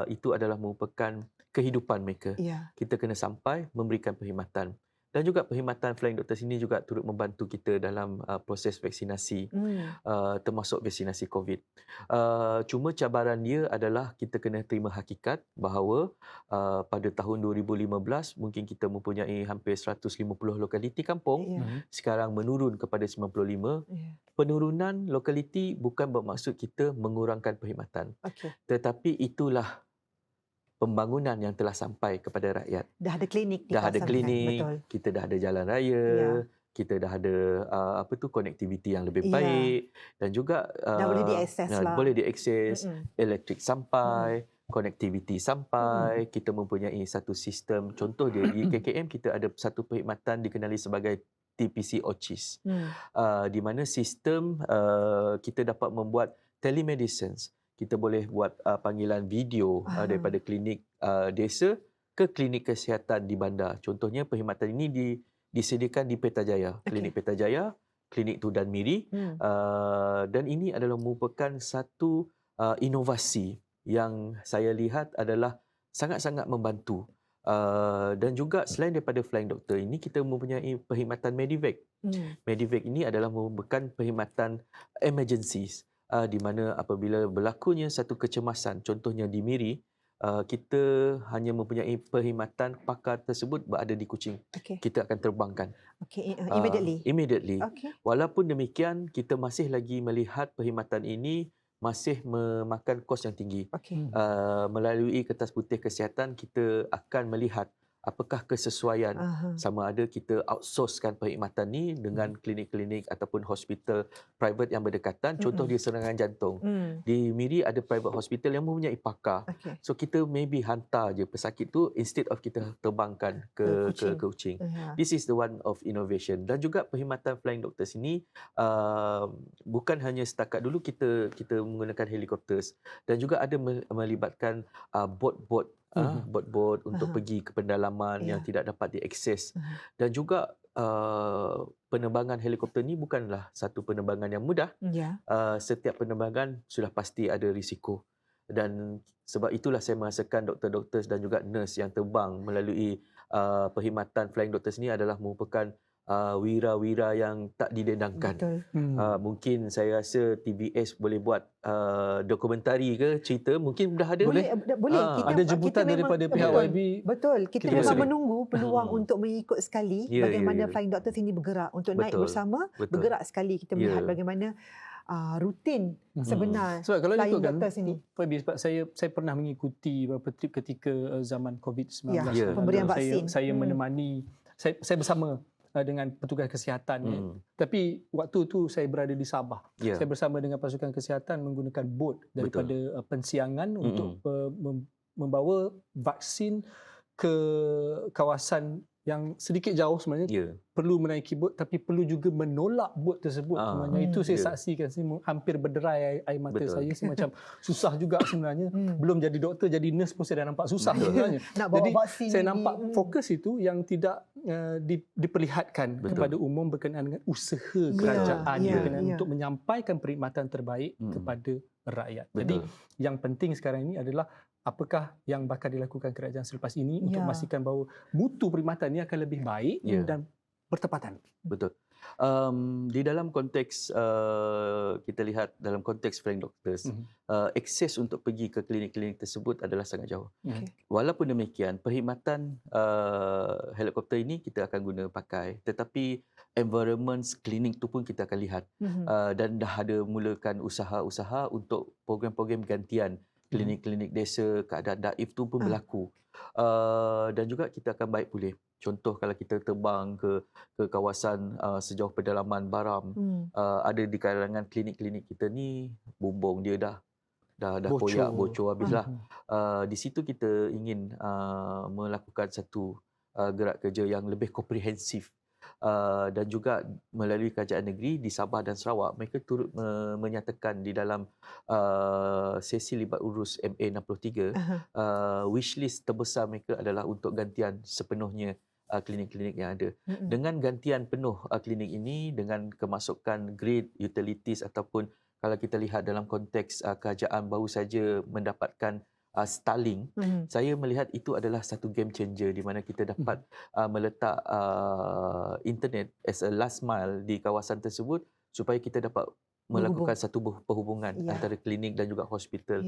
itu adalah merupakan kehidupan mereka. Kita kena sampai memberikan perkhidmatan. Dan juga perkhidmatan Flying Doctors ini juga turut membantu kita dalam proses vaksinasi, termasuk vaksinasi COVID. Cuma cabaran dia adalah kita kena terima hakikat bahawa pada tahun 2015 mungkin kita mempunyai hampir 150 lokaliti kampung, sekarang menurun kepada 95. Penurunan lokaliti bukan bermaksud kita mengurangkan perkhidmatan. Tetapi itulah pembangunan yang telah sampai kepada rakyat. Dah ada klinik di dah ada klinik, betul. Kita dah ada jalan raya, kita dah ada konektiviti yang lebih baik dan juga dah boleh diakses lah. Boleh diakses, elektrik sampai, konektiviti sampai, kita mempunyai satu sistem. Contoh dia di KKM kita ada satu perkhidmatan dikenali sebagai TPC OCHIS. Di mana sistem kita dapat membuat telemedicine. kita boleh buat panggilan video daripada klinik desa ke klinik kesihatan di bandar. Contohnya perkhidmatan ini disediakan di Petajaya, klinik Petajaya, klinik Tudan Miri, dan ini adalah merupakan satu inovasi yang saya lihat adalah sangat-sangat membantu. Dan juga selain daripada flying doctor ini, kita mempunyai perkhidmatan Medivac. Medivac ini adalah merupakan perkhidmatan emergencies, di mana apabila berlakunya satu kecemasan, contohnya di Miri, kita hanya mempunyai perkhidmatan pakar tersebut berada di Kuching. Kita akan terbangkan. Immediately. Walaupun demikian, kita masih lagi melihat perkhidmatan ini masih memakan kos yang tinggi. Melalui Kertas Putih Kesihatan, kita akan melihat apakah kesesuaian sama ada kita outsourcekan perkhidmatan ni dengan klinik-klinik ataupun hospital private yang berdekatan. Contoh dia serangan jantung. Di Miri ada private hospital yang mempunyai pakar. So kita maybe hantar je pesakit tu instead of kita terbangkan ke Kuching. This is the one of innovation. Dan juga perkhidmatan flying doctors ini bukan hanya setakat dulu kita menggunakan helikopters, dan juga ada melibatkan bot-bot bot-bot untuk pergi ke pendalaman yang tidak dapat diakses. Dan juga penerbangan helikopter ni bukanlah satu penerbangan yang mudah. Setiap penerbangan sudah pasti ada risiko. Dan sebab itulah saya merasakan doktor-doktor dan juga nurse yang terbang melalui perkhidmatan flying doctors ni adalah merupakan wira-wira yang tak didendangkan. Mungkin saya rasa TVS boleh buat dokumentari ke cerita, mungkin dah ada. Boleh. Ada jemputan daripada pihak YB. Betul. Kita memang menunggu peluang untuk mengikut sekali bagaimana flying doctors ini bergerak untuk naik bersama, bergerak sekali kita melihat bagaimana rutin sebenar sebab kalau flying ikutkan doctors ini. Sebab saya pernah mengikuti beberapa trip ketika zaman COVID-19. Pemberian vaksin. Saya menemani, saya bersama dengan petugas kesihatan. Tapi waktu tu saya berada di Sabah. Saya bersama dengan pasukan kesihatan menggunakan bot daripada pensiangan untuk membawa vaksin ke kawasan yang sedikit jauh sebenarnya. Perlu menaiki bot, tapi perlu juga menolak bot tersebut. Sebenarnya itu saya saksikan, saya hampir berderai air mata saya. Macam susah juga sebenarnya. Belum jadi doktor, jadi nurse pun saya dah nampak susah sebenarnya. Jadi saya nampak fokus itu yang tidak diperlihatkan kepada umum berkenaan dengan usaha kerajaan berkenaan untuk menyampaikan perkhidmatan terbaik kepada rakyat. Jadi yang penting sekarang ini adalah apakah yang bakal dilakukan kerajaan selepas ini untuk memastikan bahawa mutu perkhidmatan ini akan lebih baik dan bertepatan. Betul. Di dalam konteks kita lihat dalam konteks flying doctors, akses untuk pergi ke klinik-klinik tersebut adalah sangat jauh. Walaupun demikian, perkhidmatan helikopter ini kita akan guna pakai, tetapi environment klinik tu pun kita akan lihat. Dan dah ada mulakan usaha-usaha untuk program-program gantian klinik-klinik desa, keadaan daif tu pun berlaku. Dan juga kita akan baik pulih. Contoh kalau kita terbang ke kawasan sejauh pedalaman Baram, ada di kalangan klinik-klinik kita ni bumbung dia dah koyak, bocor habislah. Di situ kita ingin melakukan satu gerak kerja yang lebih komprehensif. Dan juga melalui kerajaan negeri di Sabah dan Sarawak, mereka turut menyatakan di dalam sesi libat urus MA63, wishlist terbesar mereka adalah untuk gantian sepenuhnya klinik-klinik yang ada. Dengan gantian penuh klinik ini, dengan kemasukan grade utilities ataupun kalau kita lihat dalam konteks kerajaan baru saja mendapatkan Starlink, saya melihat itu adalah satu game changer di mana kita dapat meletak internet as a last mile di kawasan tersebut supaya kita dapat melakukan satu perhubungan antara klinik dan juga hospital.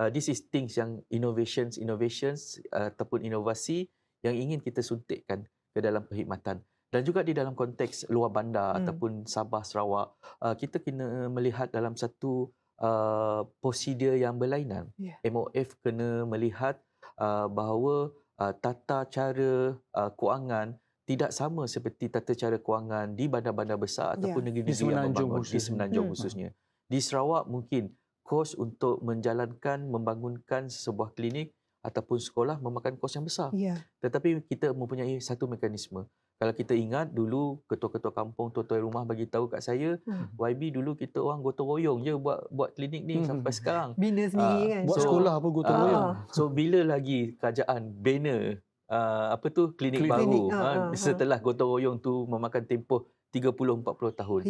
This is things yang innovations ataupun inovasi yang ingin kita suntikkan ke dalam perkhidmatan. Dan juga di dalam konteks luar bandar ataupun Sabah, Sarawak, kita kena melihat dalam satu prosedur yang berlainan. MOF kena melihat bahawa tata cara kewangan tidak sama seperti tata cara kewangan di bandar-bandar besar ataupun negeri-negeri yang membangun di Semenanjung khususnya. Di Sarawak mungkin kos untuk membangunkan sebuah klinik ataupun sekolah memakan kos yang besar. Tetapi kita mempunyai satu mekanisme. Kalau kita ingat dulu ketua-ketua kampung, tuan-tuan rumah bagi tahu kat saya, YB dulu kita orang gotong royong je buat klinik ni sampai sekarang. Bina sendiri kan. Buat sekolah pun gotong royong. So bila lagi kerajaan bina klinik baru setelah gotong royong tu memakan tempoh 30-40 tahun.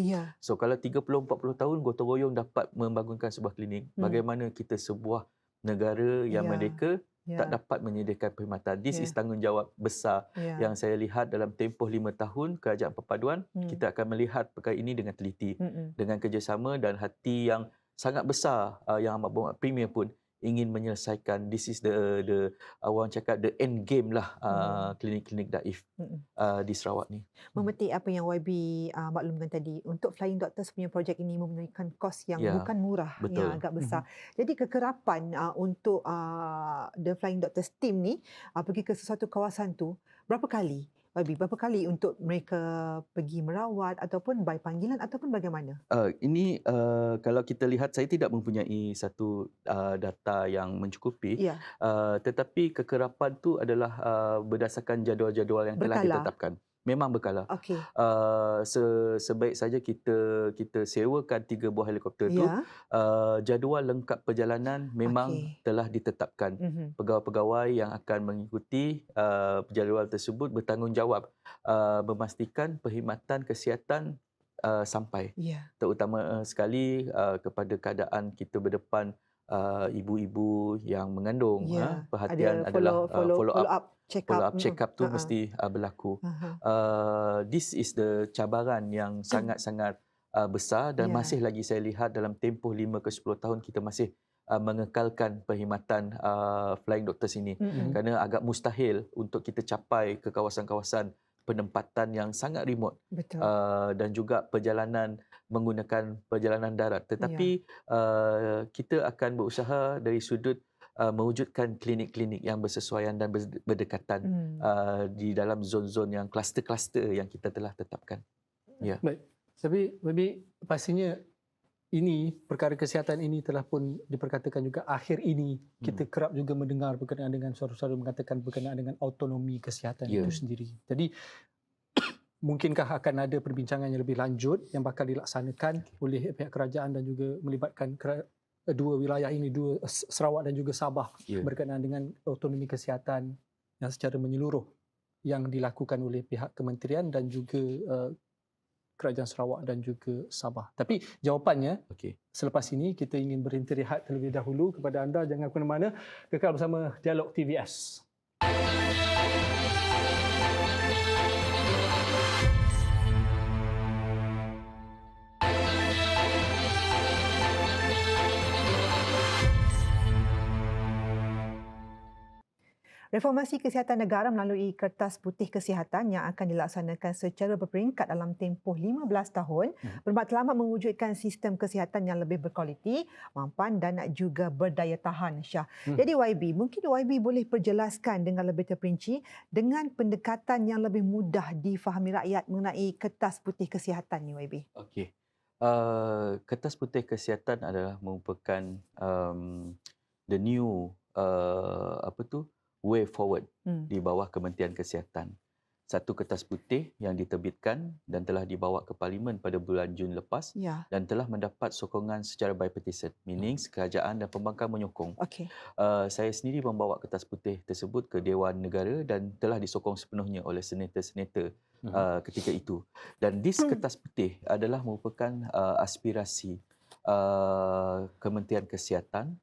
So kalau 30-40 tahun gotong royong dapat membangunkan sebuah klinik, bagaimana kita sebuah negara yang merdeka tak dapat menyediakan perkhidmatan. This is tanggungjawab besar yang saya lihat dalam tempoh 5 tahun kerajaan perpaduan. Kita akan melihat perkara ini dengan teliti, dengan kerjasama dan hati yang sangat besar yang Amat Berhormat Premier pun ingin menyelesaikan. This is the orang cakap the end game lah klinik-klinik daif di Sarawak ni. Memetik apa yang YB maklumkan tadi, untuk Flying Doctors punya projek ini memerlukan kos yang bukan murah, yang agak besar. Jadi kekerapan untuk the Flying Doctors team ni pergi ke sesuatu kawasan tu berapa kali? YB, berapa kali untuk mereka pergi merawat ataupun by panggilan ataupun bagaimana? Ini kalau kita lihat, saya tidak mempunyai satu data yang mencukupi, tetapi kekerapan tu adalah berdasarkan jadual-jadual yang telah ditetapkan. Memang berkala. Sebaik saja kita sewakan 3 buah helikopter tu, jadual lengkap perjalanan memang telah ditetapkan. Pegawai-pegawai yang akan mengikuti jadual tersebut bertanggungjawab memastikan perkhidmatan kesihatan sampai. Terutama sekali kepada keadaan kita berdepan ibu-ibu yang mengandung. Perhatian adalah follow up check up tu mesti berlaku. This is the cabaran yang sangat-sangat besar dan masih lagi saya lihat dalam tempoh 5 ke 10 tahun kita masih mengekalkan perkhidmatan Flying Doctors ini, kerana agak mustahil untuk kita capai ke kawasan-kawasan penempatan yang sangat remote. Dan juga perjalanan menggunakan perjalanan darat. Tetapi kita akan berusaha dari sudut mewujudkan klinik-klinik yang bersesuaian dan berdekatan di dalam zon-zon yang kluster-kluster yang kita telah tetapkan. Baik. Tapi pastinya ini perkara kesihatan ini telah pun diperkatakan juga akhir ini kita kerap juga mendengar berkenaan dengan suara-suara mengatakan berkenaan dengan autonomi kesihatan itu sendiri. Jadi mungkinkah akan ada perbincangan yang lebih lanjut yang bakal dilaksanakan oleh pihak kerajaan dan juga melibatkan dua wilayah ini, Sarawak dan juga Sabah, berkenaan dengan autonomi kesihatan yang secara menyeluruh yang dilakukan oleh pihak kementerian dan juga kerajaan Sarawak dan juga Sabah. Tapi jawapannya selepas ini kita ingin berhenti rehat terlebih dahulu. Kepada anda, jangan ke mana-mana, kekal bersama Dialog TVS. Reformasi kesihatan negara melalui Kertas Putih Kesihatan yang akan dilaksanakan secara berperingkat dalam tempoh 15 tahun bermatlamat mewujudkan sistem kesihatan yang lebih berkualiti, mampan dan juga berdaya tahan, Syah. Jadi YB, mungkin YB boleh perjelaskan dengan lebih terperinci dengan pendekatan yang lebih mudah difahami rakyat mengenai Kertas Putih Kesihatan ni, YB. Okey. Kertas Putih Kesihatan adalah merupakan the new way forward di bawah Kementerian Kesihatan. Satu kertas putih yang diterbitkan dan telah dibawa ke Parlimen pada bulan Jun lepas dan telah mendapat sokongan secara bipartisan, meaning kerajaan dan pembangkang menyokong. Saya sendiri membawa kertas putih tersebut ke Dewan Negara dan telah disokong sepenuhnya oleh senator-senator ketika itu. Dan this kertas putih adalah merupakan aspirasi Kementerian Kesihatan,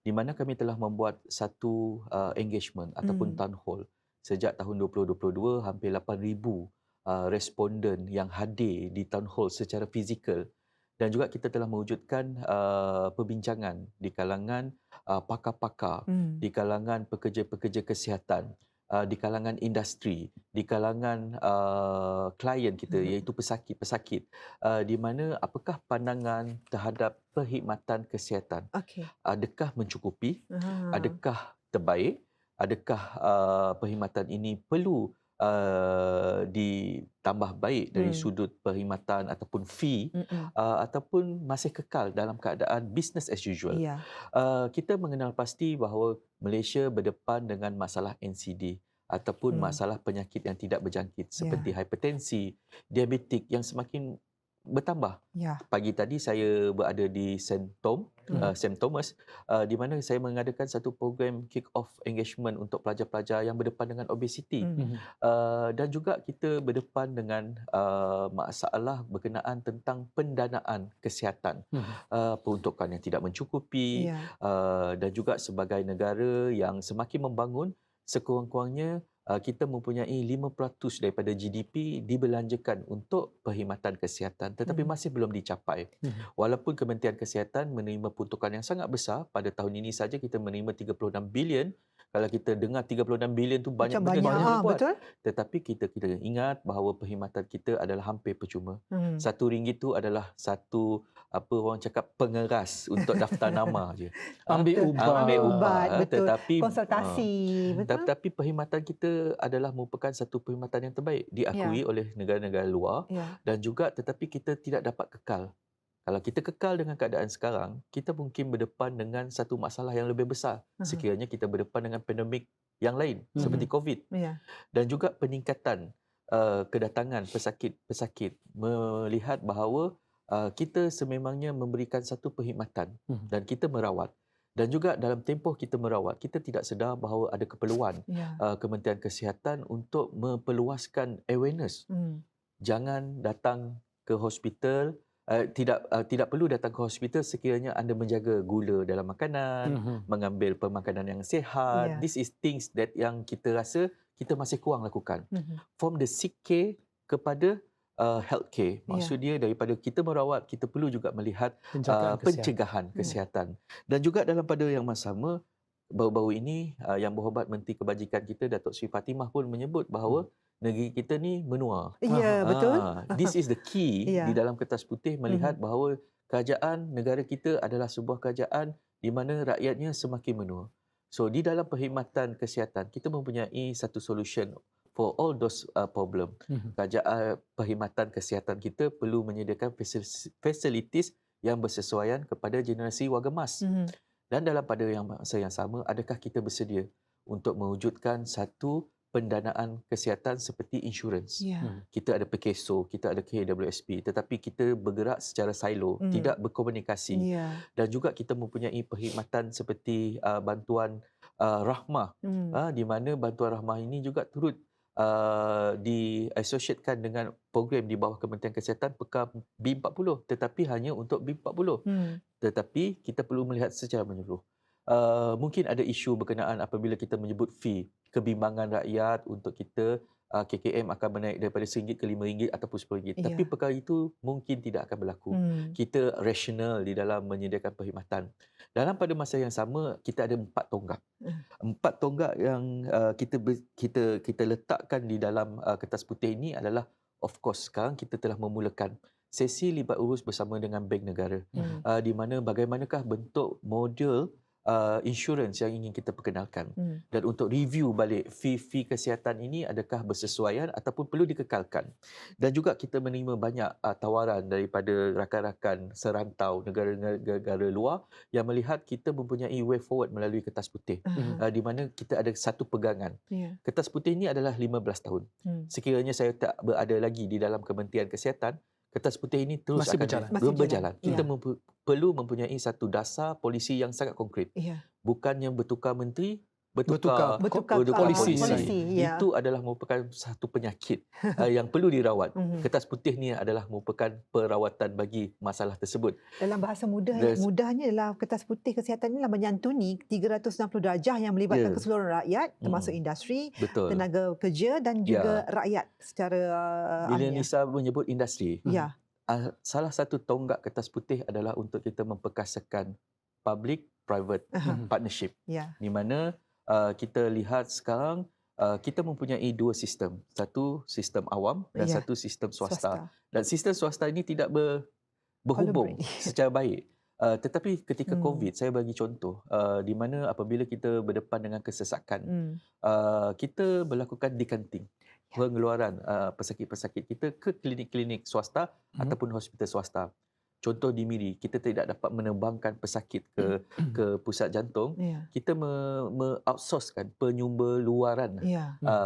di mana kami telah membuat satu engagement ataupun town hall. Sejak tahun 2022, hampir 8,000 responden yang hadir di town hall secara fizikal. Dan juga kita telah mewujudkan perbincangan di kalangan pakar-pakar, di kalangan pekerja-pekerja kesihatan, di kalangan industri, di kalangan klien kita iaitu pesakit-pesakit, di mana apakah pandangan terhadap perkhidmatan kesihatan. Adakah mencukupi? Adakah terbaik? Adakah perkhidmatan ini perlu ditambah baik dari sudut perkhidmatan ataupun fee, ataupun masih kekal dalam keadaan business as usual. Kita mengenal pasti bahawa Malaysia berdepan dengan masalah NCD, ataupun masalah penyakit yang tidak berjangkit seperti hipertensi, diabetik yang semakin bertambah. Pagi tadi saya berada di St. Thomas di mana saya mengadakan satu program kick-off engagement untuk pelajar-pelajar yang berdepan dengan obesiti. Dan juga kita berdepan dengan masalah berkenaan tentang pendanaan kesihatan. Peruntukan yang tidak mencukupi dan juga sebagai negara yang semakin membangun, sekurang-kurangnya kita mempunyai 5% daripada GDP dibelanjakan untuk perkhidmatan kesihatan tetapi masih belum dicapai. Walaupun Kementerian Kesihatan menerima peruntukan yang sangat besar, pada tahun ini saja kita menerima 36 bilion. Kalau kita dengar 36 bilion tu banyak benda yang buat. Betul. Tetapi kita ingat bahawa perkhidmatan kita adalah hampir percuma. RM1 tu adalah satu orang cakap pengeras untuk daftar nama je. Ambil ubat. Betul. Tetapi konsultasi. Betul. Tetapi perkhidmatan kita adalah merupakan satu perkhidmatan yang terbaik diakui oleh negara-negara luar dan juga tetapi kita tidak dapat kekal. Kalau kita kekal dengan keadaan sekarang, kita mungkin berdepan dengan satu masalah yang lebih besar sekiranya kita berdepan dengan pandemik yang lain seperti COVID. Dan juga peningkatan kedatangan pesakit-pesakit melihat bahawa kita sememangnya memberikan satu perkhidmatan dan kita merawat. Dan juga dalam tempoh kita merawat, kita tidak sedar bahawa ada keperluan Kementerian Kesihatan untuk memperluaskan awareness. Jangan datang ke hospital, tidak perlu datang ke hospital sekiranya anda menjaga gula dalam makanan, mengambil pemakanan yang sihat. This is things that yang kita rasa kita masih kurang lakukan. From the sick care kepada healthcare. Maksud dia daripada kita merawat, kita perlu juga melihat pencegahan kesihatan. Dan juga dalam pada yang sama, baru-baru ini Yang Berhormat Menteri Kebajikan kita, Datuk Seri Fatimah pun menyebut bahawa negeri kita ni menua. Betul. This is the key di dalam Kertas Putih, melihat bahawa kerajaan negara kita adalah sebuah kerajaan di mana rakyatnya semakin menua. So di dalam perkhidmatan kesihatan, kita mempunyai satu solution for all those problem. Kerajaan perkhidmatan kesihatan kita perlu menyediakan facilities yang bersesuaian kepada generasi warga emas. Dan dalam pada masa yang sama, adakah kita bersedia untuk mewujudkan satu pendanaan kesihatan seperti insurans? Kita ada PKSO, kita ada KWSP, tetapi kita bergerak secara silo, tidak berkomunikasi. Dan juga kita mempunyai perkhidmatan seperti bantuan rahmah, di mana bantuan rahmah ini juga turut diasosiatkan dengan program di bawah Kementerian Kesihatan Pekar B40, tetapi hanya untuk B40. Tetapi kita perlu melihat secara menyeluruh. Mungkin ada isu berkenaan apabila kita menyebut fee, kebimbangan rakyat untuk kita KKM akan menaik daripada RM1 ke RM5 ataupun RM10. Tapi perkara itu mungkin tidak akan berlaku. Kita rasional di dalam menyediakan perkhidmatan. Dalam pada masa yang sama, kita ada 4 tonggak. 4 tonggak yang kita letakkan di dalam Kertas Putih ini adalah, of course, sekarang kita telah memulakan sesi libat urus bersama dengan Bank Negara. Di mana bagaimanakah bentuk model insurans yang ingin kita perkenalkan. Dan untuk review balik fee kesihatan ini, adakah bersesuaian ataupun perlu dikekalkan. Dan juga kita menerima banyak tawaran daripada rakan-rakan serantau negara-negara luar yang melihat kita mempunyai way forward melalui Kertas Putih. Di mana kita ada satu pegangan. Kertas Putih ini adalah 15 tahun. Sekiranya saya tak berada lagi di dalam Kementerian Kesihatan, Kertas Putih ini terus akan berjalan. Kita perlu mempunyai satu dasar polisi yang sangat konkret. Bukannya bertukar menteri, bertukar polisi. Itu adalah merupakan satu penyakit yang perlu dirawat. Kertas Putih ni adalah merupakan perawatan bagi masalah tersebut. Dalam bahasa mudahnya adalah Kertas Putih kesihatan ini adalah menyantuni 360 darjah yang melibatkan keseluruhan rakyat, termasuk industri, tenaga kerja dan juga rakyat secara bila Nisa menyebut industri, salah satu tonggak Kertas Putih adalah untuk kita memperkasakan public-private partnership. Di mana kita lihat sekarang kita mempunyai 2 sistem. Satu sistem awam dan satu sistem swasta. Dan sistem swasta ini tidak berhubung secara baik. Tetapi ketika COVID, saya bagi contoh, di mana apabila kita berdepan dengan kesesakan, kita melakukan decanting, pengeluaran pesakit-pesakit kita ke klinik-klinik swasta ataupun hospital swasta. contoh di Miri, kita tidak dapat menerbangkan pesakit ke pusat jantung, kita outsourcekan penyumber luaran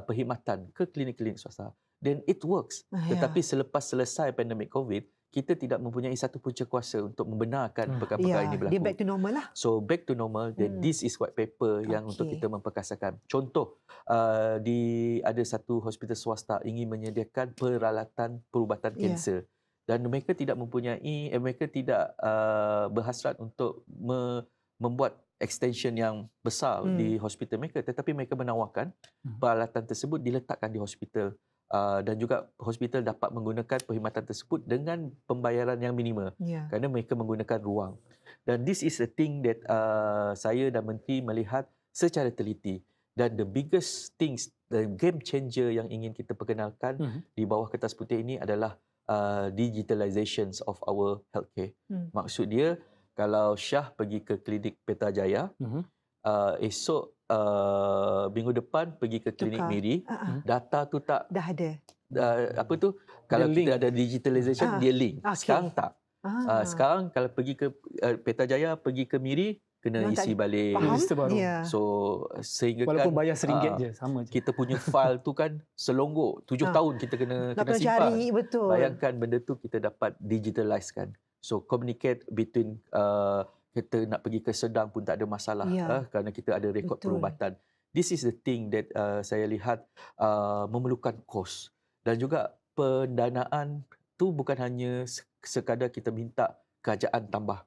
perkhidmatan ke klinik-klinik swasta. Then it works. Tetapi selepas selesai pandemik COVID, kita tidak mempunyai satu punca kuasa untuk membenarkan perkara-perkara ini berlaku. Dia back to normal lah. So back to normal, then this is white paper yang untuk kita memperkasakan. Contoh, ada satu hospital swasta ingin menyediakan peralatan perubatan kanser. Dan mereka tidak mempunyai, mereka tidak berhasrat untuk membuat extension yang besar di hospital mereka, tetapi mereka menawarkan peralatan tersebut diletakkan di hospital. Dan juga hospital dapat menggunakan perkhidmatan tersebut dengan pembayaran yang minimal kerana mereka menggunakan ruang. Dan this is a thing that saya dan Menteri melihat secara teliti. Dan the biggest things, the game changer yang ingin kita perkenalkan di bawah kertas putih ini adalah digitalizations of our healthcare. Maksud dia, kalau Syah pergi ke klinik Petrajaya, esok minggu depan pergi ke klinik Miri, data tu tak dah ada. Kalau kita ada digitalization, dia link. Sekarang tak. Sekarang kalau pergi ke Petrajaya, pergi ke Miri, kena isi balik. Baru. So sehingga walaupun bayar RM1 je, sama je. Kita punya file tu kan selonggok 7 tahun kita kena simpan. Betul. Bayangkan benda tu kita dapat digitalizekan. So communicate between kita nak pergi ke Sedang pun tak ada masalah kerana kita ada rekod perubatan. This is the thing that saya lihat memerlukan kos. Dan juga pendanaan tu bukan hanya sekadar kita minta kerajaan tambah.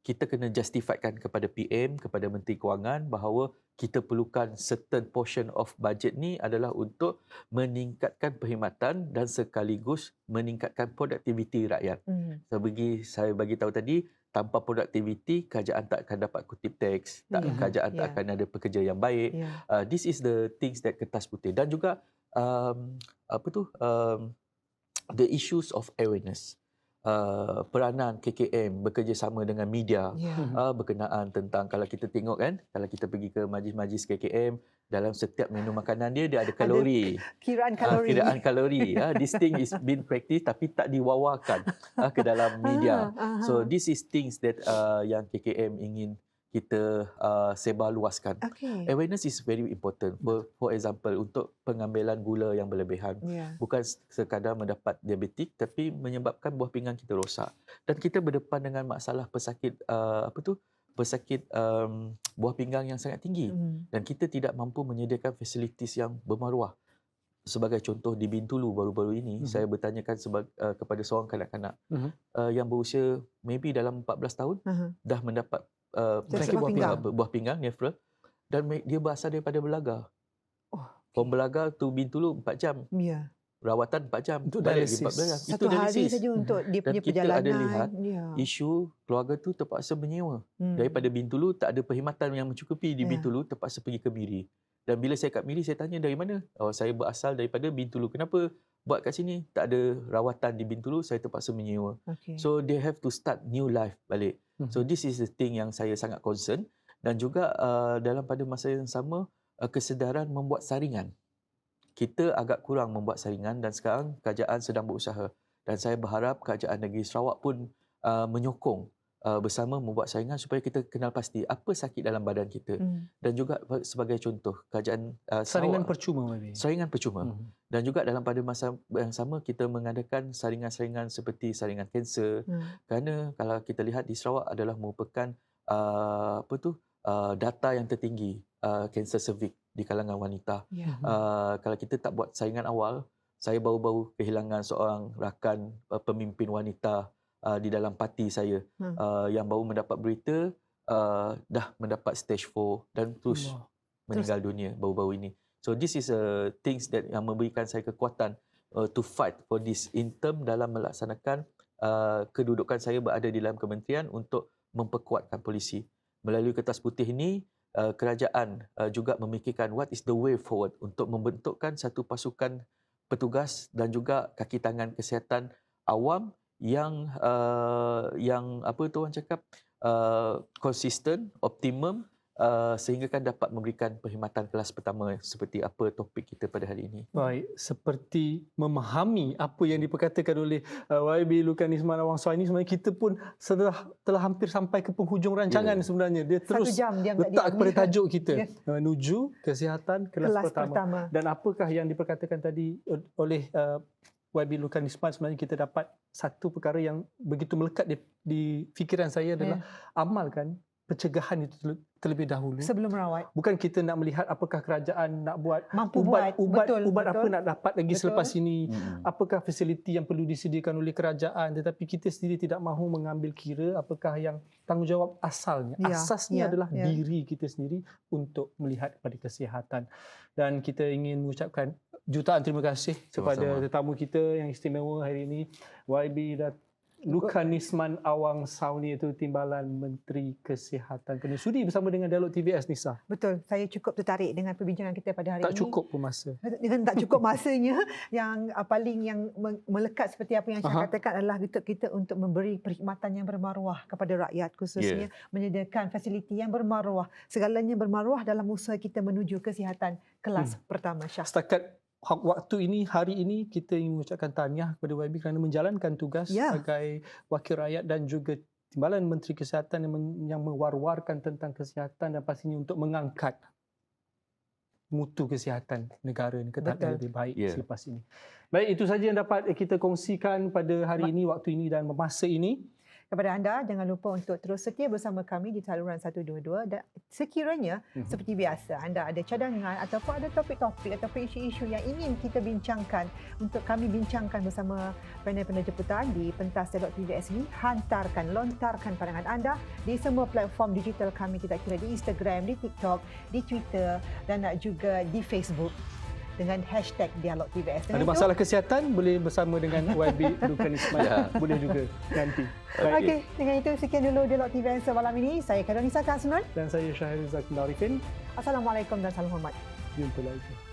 Kita kena justifikan kepada PM, kepada Menteri Kewangan bahawa kita perlukan certain portion of budget ni adalah untuk meningkatkan perkhidmatan dan sekaligus meningkatkan produktiviti rakyat. Saya bagi tahu tadi, tanpa produktiviti, kerajaan tak akan dapat kutip teks, kerajaan tak akan ada pekerja yang baik. This is the things that kertas putih. Dan juga the issues of awareness. Peranan KKM bekerjasama dengan media berkenaan tentang, kalau kita tengok kan, kalau kita pergi ke majlis-majlis KKM, dalam setiap menu makanan dia ada kalori. Kiraan kalori. Kiraan kalori. This thing is been practiced tapi tak diwawarkan ke dalam media. So this is things that yang KKM ingin kita sebar luaskan. Awareness is very important. For example, untuk pengambilan gula yang berlebihan. Bukan sekadar mendapat diabetik, tapi menyebabkan buah pinggang kita rosak. Dan kita berdepan dengan masalah pesakit pesakit buah pinggang yang sangat tinggi. Dan kita tidak mampu menyediakan fasilitis yang bermaruah. Sebagai contoh, di Bintulu baru-baru ini, saya bertanyakan kepada seorang kanak-kanak yang berusia maybe dalam 14 tahun, dah mendapat buah pinggang, nefra, dan dia berasal daripada Belagar. From Belagar to Bintulu 4 jam. Rawatan 4 jam. Untuk balik dialisis. 14 jam. Satu hari saja untuk dia punya perjalanan. Dan kita ada lihat isu keluarga tu terpaksa menyewa. Daripada Bintulu tak ada perkhidmatan yang mencukupi di Bintulu, terpaksa pergi ke Miri. Dan bila saya kat Miri, saya tanya dari mana? Saya berasal daripada Bintulu. Kenapa buat kat sini? Tak ada rawatan di Bintulu, saya terpaksa menyewa. So they have to start new life balik. So this is the thing yang saya sangat concern. Dan juga dalam pada masa yang sama, kesedaran membuat saringan. Kita agak kurang membuat saringan dan sekarang kerajaan sedang berusaha. Dan saya berharap kerajaan negeri Sarawak pun menyokong bersama membuat saringan supaya kita kenal pasti apa sakit dalam badan kita. Dan juga sebagai contoh, kerajaan saringan Sarawak, percuma. Saringan percuma. Dan juga dalam pada masa yang sama kita mengadakan saringan-saringan seperti saringan kanser. Kerana kalau kita lihat di Sarawak adalah merupakan data yang tertinggi kanser cervix di kalangan wanita. Kalau kita tak buat saringan awal, saya baru-baru kehilangan seorang rakan pemimpin wanita di dalam parti saya yang baru mendapat berita dah mendapat stage 4 dan terus meninggal dunia baru-baru ini. So this is things that yang memberikan saya kekuatan to fight for this in term dalam melaksanakan kedudukan saya berada di dalam kementerian untuk memperkuatkan polisi. Melalui kertas putih ini, kerajaan juga memikirkan what is the way forward untuk membentukkan satu pasukan petugas dan juga kaki tangan kesihatan awam yang apa tu orang cakap, konsisten, optimum sehingga kan dapat memberikan perkhidmatan kelas pertama seperti apa topik kita pada hari ini. Baik, seperti memahami apa yang diperkatakan oleh YB Lukan Isman Awang Suhaini, sebenarnya kita pun telah hampir sampai ke penghujung rancangan sebenarnya. Dia terus letak kepada tajuk kita, menuju kesihatan kelas pertama. Dan apakah yang diperkatakan tadi oleh YB Lukan Isman, sebenarnya kita dapat satu perkara yang begitu melekat di fikiran saya adalah amalkan pencegahan itu terlebih dahulu sebelum merawat. Bukan kita nak melihat apakah kerajaan nak buat ubat apa nak dapat lagi selepas ini, apakah fasiliti yang perlu disediakan oleh kerajaan, tetapi kita sendiri tidak mahu mengambil kira apakah yang tanggungjawab asalnya. Asasnya adalah diri kita sendiri untuk melihat kepada kesihatan. Dan kita ingin mengucapkan jutaan terima kasih kepada tetamu kita yang istimewa hari ini, YB Lukan Isman Awang Suhaini, itu Timbalan Menteri Kesihatan, kerana sudi bersama dengan Dialog TVS, Nisa. Betul, saya cukup tertarik dengan perbincangan kita pada hari ini. Tak cukup pun masa. Dengan tak cukup masanya, yang paling yang melekat seperti apa yang saya katakan adalah kita untuk memberi perkhidmatan yang bermaruah kepada rakyat, khususnya menyediakan fasiliti yang bermaruah. Segalanya bermaruah dalam usaha kita menuju kesihatan kelas pertama, Syah. Setakat waktu ini, hari ini, kita ingin mengucapkan tahniah kepada YB kerana menjalankan tugas sebagai wakil rakyat dan juga Timbalan Menteri Kesihatan yang mewar-warkan tentang kesihatan dan pastinya untuk mengangkat mutu kesihatan negara ini ke tahap lebih baik selepas ini. Baik, itu saja yang dapat kita kongsikan pada hari ini, waktu ini dan masa ini. Kepada anda, jangan lupa untuk terus setia bersama kami di saluran 122 dan sekiranya seperti biasa anda ada cadangan ataupun ada topik-topik ataupun isu-isu yang ingin kita bincangkan untuk kami bincangkan bersama panel-panel jemputan di pentas Dialog TVS ini, lontarkan pandangan anda di semua platform digital kami, kita kira di Instagram, di TikTok, di Twitter dan juga di Facebook dengan hashtag Dialog TVS. Ada masalah kesihatan, boleh bersama dengan YB Lukan Isman. Boleh juga nanti. Okey, dengan itu sekian dulu Dialog TVS malam ini. Saya Kadar Nisa Kasnun. Dan saya Syahrizal Arifin. Assalamualaikum dan salam hormat. Jumpa lagi.